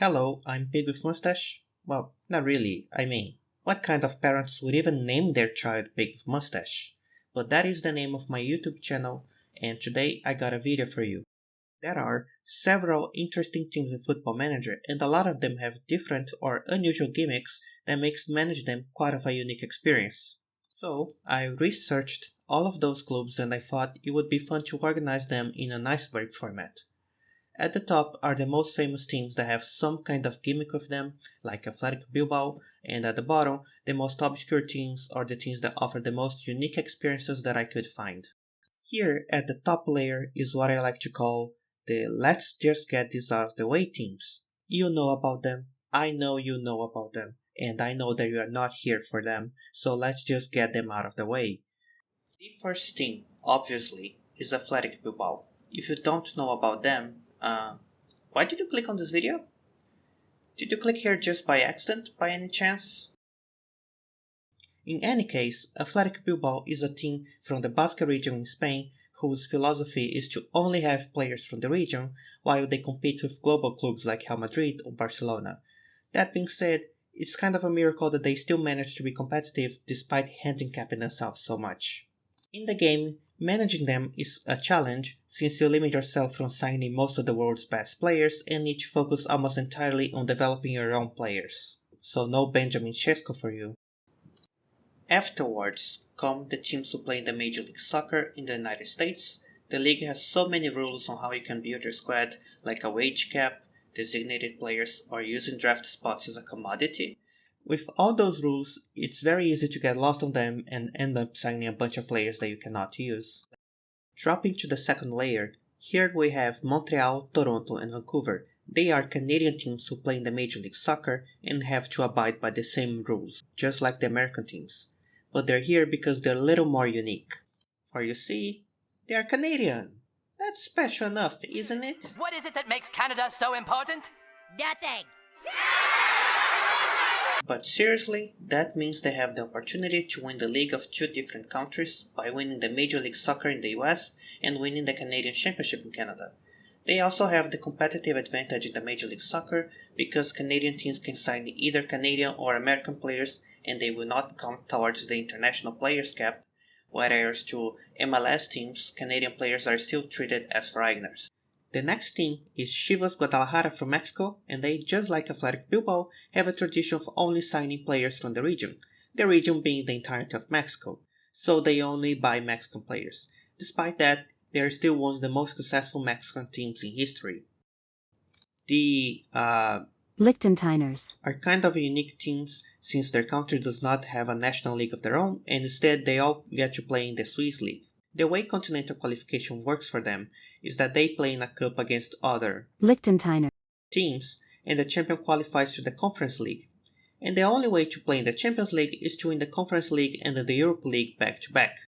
Hello, I'm Pig with Mustache. Well, not really, what kind of parents would even name their child Pig with Mustache? But that is the name of my YouTube channel, and today I got a video for you. There are several interesting teams in Football Manager, and a lot of them have different or unusual gimmicks that makes manage them quite of a unique experience. So, I researched all of those clubs and I thought it would be fun to organize them in an iceberg format. At the top are the most famous teams that have some kind of gimmick with them, like Athletic Bilbao, and at the bottom, the most obscure teams or the teams that offer the most unique experiences that I could find. Here at the top layer is what I like to call the let's just get this out of the way teams. You know about them, I know you know about them, and I know that you are not here for them, so let's just get them out of the way. The first team, obviously, is Athletic Bilbao. If you don't know about them, why did you click on this video? Did you click here just by accident, by any chance? In any case, Athletic Bilbao is a team from the Basque region in Spain whose philosophy is to only have players from the region while they compete with global clubs like Real Madrid or Barcelona. That being said, it's kind of a miracle that they still manage to be competitive despite handicapping themselves so much. In the game, managing them is a challenge since you limit yourself from signing most of the world's best players and need to focus almost entirely on developing your own players. So no Benjamin Sesko for you. Afterwards come the teams who play in the Major League Soccer in the United States. The league has so many rules on how you can build your squad, like a wage cap, designated players, or using draft spots as a commodity. With all those rules, it's very easy to get lost on them and end up signing a bunch of players that you cannot use. Dropping to the second layer, here we have Montreal, Toronto, and Vancouver. They are Canadian teams who play in the Major League Soccer and have to abide by the same rules, just like the American teams. But they're here because they're a little more unique. For you see, they are Canadian. That's special enough, isn't it? What is it that makes Canada so important? Nothing. But seriously, that means they have the opportunity to win the league of two different countries by winning the Major League Soccer in the US and winning the Canadian Championship in Canada. They also have the competitive advantage in the Major League Soccer because Canadian teams can sign either Canadian or American players and they will not count towards the international players cap, whereas to MLS teams, Canadian players are still treated as foreigners. The next team is Chivas Guadalajara from Mexico, and they, just like Athletic Bilbao, have a tradition of only signing players from the region being the entirety of Mexico, so they only buy Mexican players. Despite that, they are still one of the most successful Mexican teams in history. The Liechtensteiners are kind of unique teams since their country does not have a national league of their own and instead they all get to play in the Swiss league. The way continental qualification works for them is that they play in a cup against other Liechtensteiner teams and the champion qualifies to the Conference League. And the only way to play in the Champions League is to win the Conference League and the Europa League back to back,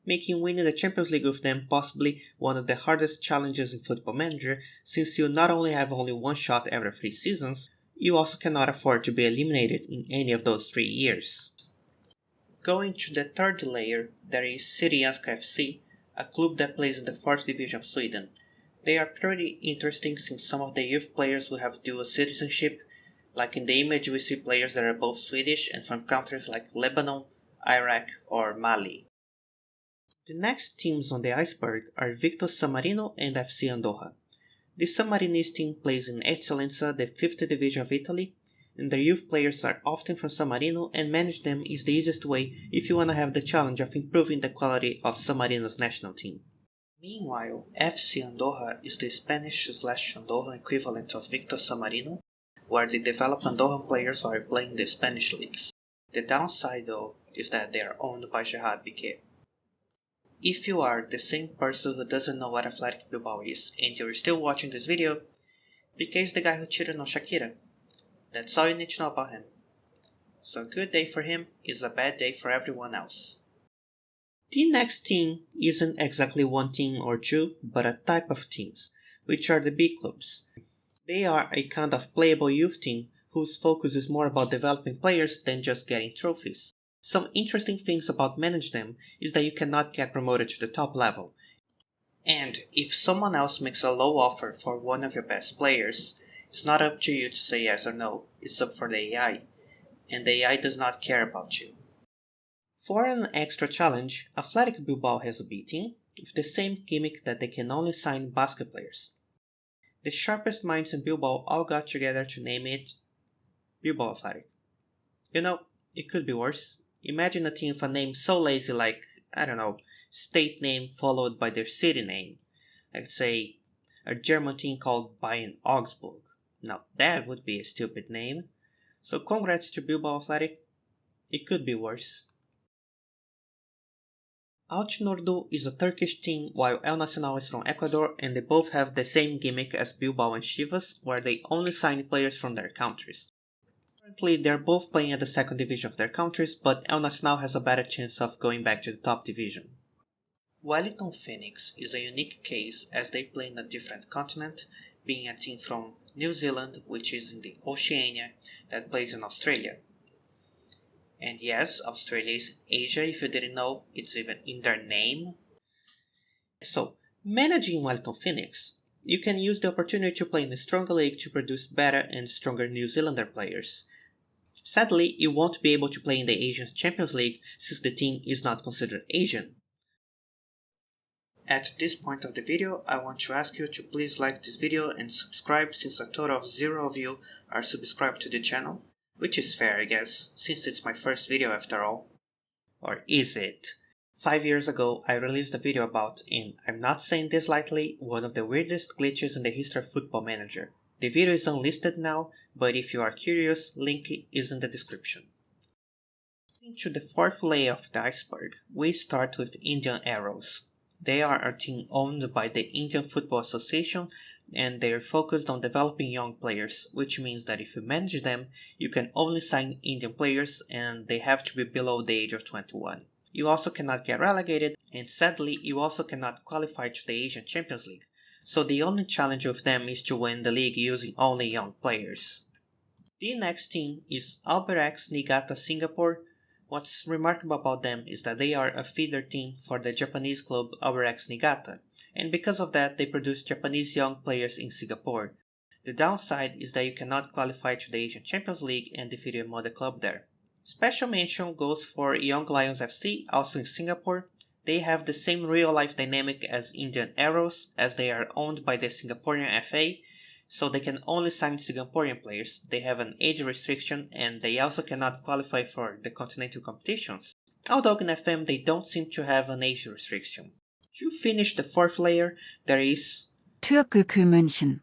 making winning the Champions League with them possibly one of the hardest challenges in Football Manager since you not only have only one shot every 3 seasons, you also cannot afford to be eliminated in any of those 3 years. Going to the third layer, there is Syrianska FC, a club that plays in the 4th division of Sweden. They are pretty interesting since some of the youth players will have dual citizenship, like in the image we see players that are both Swedish and from countries like Lebanon, Iraq or Mali. The next teams on the iceberg are Victor San Marino and FC Andorra. The San Marinese team plays in Eccellenza, the 5th division of Italy, and their youth players are often from San Marino and manage them is the easiest way if you want to have the challenge of improving the quality of San Marino's national team. Meanwhile, FC Andorra is the Spanish/Andorran equivalent of Victor San Marino, where they develop Andorran players while playing the Spanish leagues. The downside though is that they are owned by Gerard Piqué. If you are the same person who doesn't know what Athletic Bilbao is and you're still watching this video, Piqué is the guy who cheated on Shakira. That's all you need to know about him. So a good day for him is a bad day for everyone else. The next team isn't exactly one team or two, but a type of teams, which are the B clubs. They are a kind of playable youth team whose focus is more about developing players than just getting trophies. Some interesting things about managing them is that you cannot get promoted to the top level. And if someone else makes a low offer for one of your best players, It's not up to you to say yes or no, it's up for the AI, and the AI does not care about you. For an extra challenge, Athletic Bilbao has a B team with the same gimmick that they can only sign basket players. The sharpest minds in Bilbao all got together to name it Bilbao Athletic. You know, it could be worse. Imagine a team with a name so lazy like, I don't know, state name followed by their city name. Like say, a German team called Bayern Augsburg. Now that would be a stupid name. So congrats to Bilbao Athletic. It could be worse. Alçınordu is a Turkish team while El Nacional is from Ecuador, and they both have the same gimmick as Bilbao and Chivas, where they only sign players from their countries. Currently, they're both playing at the second division of their countries, but El Nacional has a better chance of going back to the top division. Wellington Phoenix is a unique case as they play in a different continent, being a team from New Zealand, which is in the Oceania, that plays in Australia. And yes, Australia is Asia, if you didn't know, it's even in their name. So, managing Wellington Phoenix, you can use the opportunity to play in a stronger league to produce better and stronger New Zealander players. Sadly, you won't be able to play in the Asian Champions League since the team is not considered Asian. At this point of the video, I want to ask you to please like this video and subscribe since a total of 0 of you are subscribed to the channel, which is fair I guess, since it's my first video after all. Or is it? 5 years ago I released a video about, and I'm not saying this lightly, one of the weirdest glitches in the history of Football Manager. The video is unlisted now, but if you are curious, link is in the description. To the fourth layer of the iceberg, we start with Indian Arrows. They are a team owned by the Indian Football Association and they are focused on developing young players, which means that if you manage them, you can only sign Indian players and they have to be below the age of 21. You also cannot get relegated, and sadly, you also cannot qualify to the Asian Champions League, so the only challenge with them is to win the league using only young players. The next team is Albirex Niigata Singapore. What's remarkable about them is that they are a feeder team for the Japanese club Albirex Niigata, and because of that they produce Japanese young players in Singapore. The downside is that you cannot qualify to the Asian Champions League and defeat your mother club there. Special mention goes for Young Lions FC, also in Singapore. They have the same real-life dynamic as Indian Arrows, as they are owned by the Singaporean FA, so they can only sign Singaporean players. They have an age restriction and they also cannot qualify for the continental competitions. Although in FM they don't seem to have an age restriction. To finish the fourth layer, there is Türkgücü München,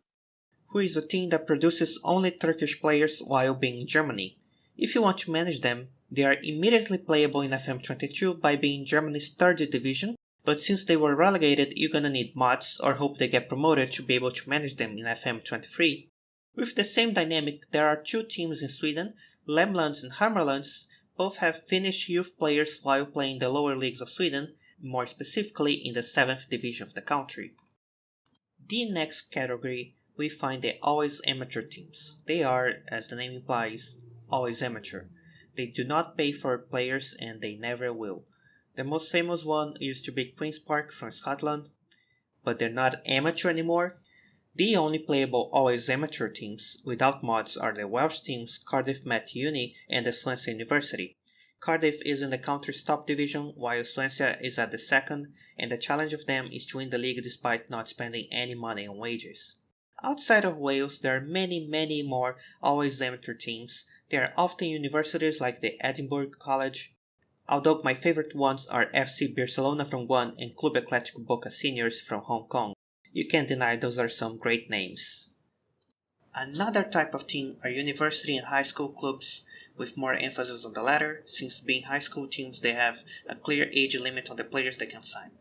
who is a team that produces only Turkish players while being in Germany. If you want to manage them, they are immediately playable in FM22 by being Germany's third division, but since they were relegated, you're gonna need mods or hope they get promoted to be able to manage them in FM23. With the same dynamic, there are two teams in Sweden, Lemlands and Hammarlands. Both have Finnish youth players while playing the lower leagues of Sweden, more specifically in the 7th division of the country. The next category, we find the always amateur teams. They are, as the name implies, always amateur. They do not pay for players and they never will. The most famous one used to be Queen's Park from Scotland, but they're not amateur anymore. The only playable always amateur teams without mods are the Welsh teams Cardiff Met Uni and the Swansea University. Cardiff is in the country's top division while Swansea is at the second, and the challenge of them is to win the league despite not spending any money on wages. Outside of Wales, there are many more always amateur teams. They are often universities like the Edinburgh College, although my favorite ones are FC Barcelona from Guam and Club Atlético Boca Seniors from Hong Kong. You can't deny those are some great names. Another type of team are university and high school clubs, with more emphasis on the latter, since being high school teams they have a clear age limit on the players they can sign.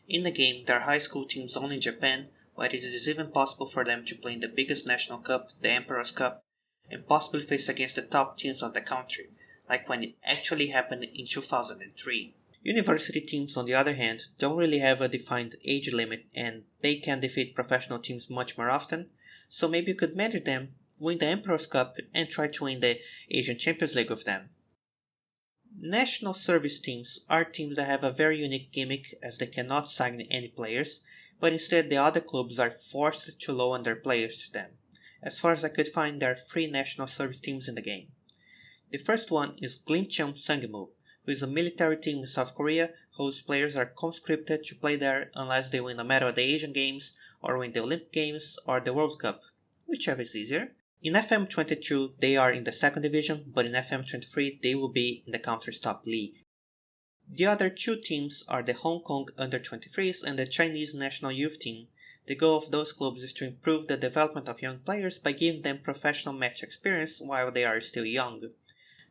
In the game, there are high school teams only in Japan, where it is even possible for them to play in the biggest national cup, the Emperor's Cup, and possibly face against the top teams of the country, like when it actually happened in 2003. University teams, on the other hand, don't really have a defined age limit and they can defeat professional teams much more often, so maybe you could manage them, win the Emperor's Cup, and try to win the Asian Champions League with them. National service teams are teams that have a very unique gimmick as they cannot sign any players, but instead the other clubs are forced to loan their players to them. As far as I could find, there are 3 national service teams in the game. The first one is Glimcheon Sangmu, who is a military team in South Korea whose players are conscripted to play there unless they win a medal at the Asian Games, or win the Olympic Games, or the World Cup, whichever is easier. In FM22 they are in the 2nd division, but in FM23 they will be in the country's top league. The other 2 teams are the Hong Kong Under-23s and the Chinese National Youth Team. The goal of those clubs is to improve the development of young players by giving them professional match experience while they are still young.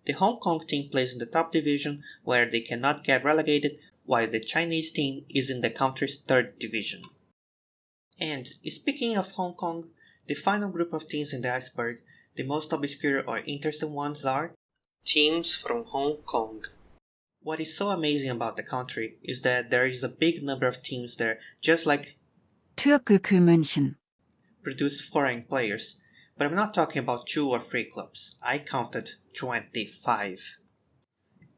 The Hong Kong team plays in the top division where they cannot get relegated, while the Chinese team is in the country's 3rd division. And speaking of Hong Kong, the final group of teams in the Iceberg, the most obscure or interesting ones are teams from Hong Kong. What is so amazing about the country is that there is a big number of teams there, just like Türkgücü München, produce foreign players. But I'm not talking about 2 or 3 clubs. I counted 25.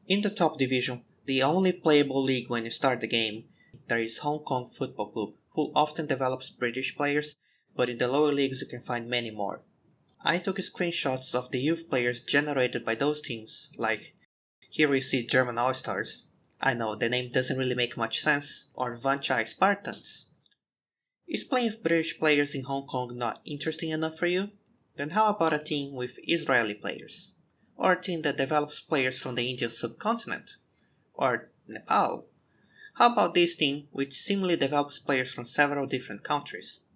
In the top division, the only playable league when you start the game, there is Hong Kong Football Club, who often develops British players, but in the lower leagues you can find many more. I took screenshots of the youth players generated by those teams, like here we see German All-Stars. I know the name doesn't really make much sense, or Vanchai Spartans. Is playing with British players in Hong Kong not interesting enough for you? Then how about a team with Israeli players? Or a team that develops players from the Indian subcontinent? Or Nepal? How about this team which seemingly develops players from several different countries?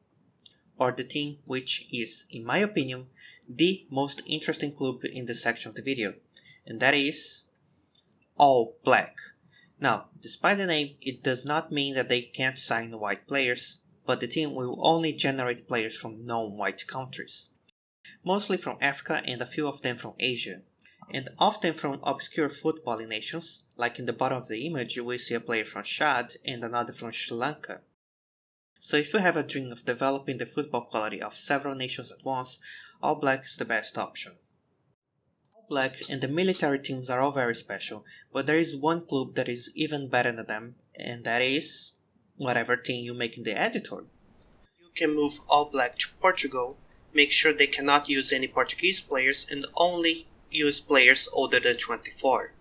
Or the team which is, in my opinion, the most interesting club in this section of the video, and that is All Black. Now, despite the name, it does not mean that they can't sign white players, but the team will only generate players from non-white countries, mostly from Africa and a few of them from Asia, and often from obscure footballing nations, like in the bottom of the image you will see a player from Chad and another from Sri Lanka. So if you have a dream of developing the football quality of several nations at once, All Black is the best option. All Black and the military teams are all very special, but there is one club that is even better than them, and that is whatever team you make in the editor. You can move All Black to Portugal, make sure they cannot use any Portuguese players and only use players older than 24.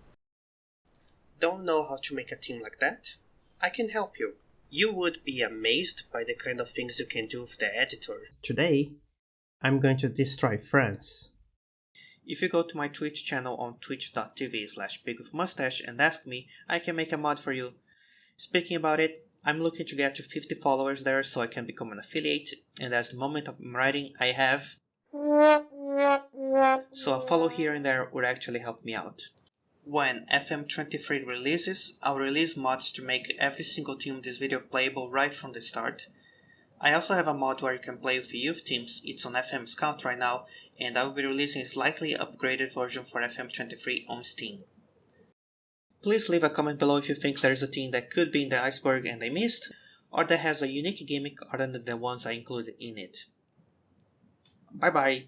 Don't know how to make a team like that? I can help you. You would be amazed by the kind of things you can do with the editor. Today, I'm going to destroy France. If you go to my Twitch channel on twitch.tv/bigwithmustache and ask me, I can make a mod for you. Speaking about it, I'm looking to get to 50 followers there so I can become an affiliate, and at the moment of writing I have, so a follow here and there would actually help me out. When FM23 releases, I'll release mods to make every single team in this video playable right from the start. I also have a mod where you can play with youth teams. It's on FM Scout right now, and I will be releasing a slightly upgraded version for FM23 on Steam. Please leave a comment below if you think there's a team that could be in the Iceberg and I missed, or that has a unique gimmick other than the ones I included in it. Bye bye!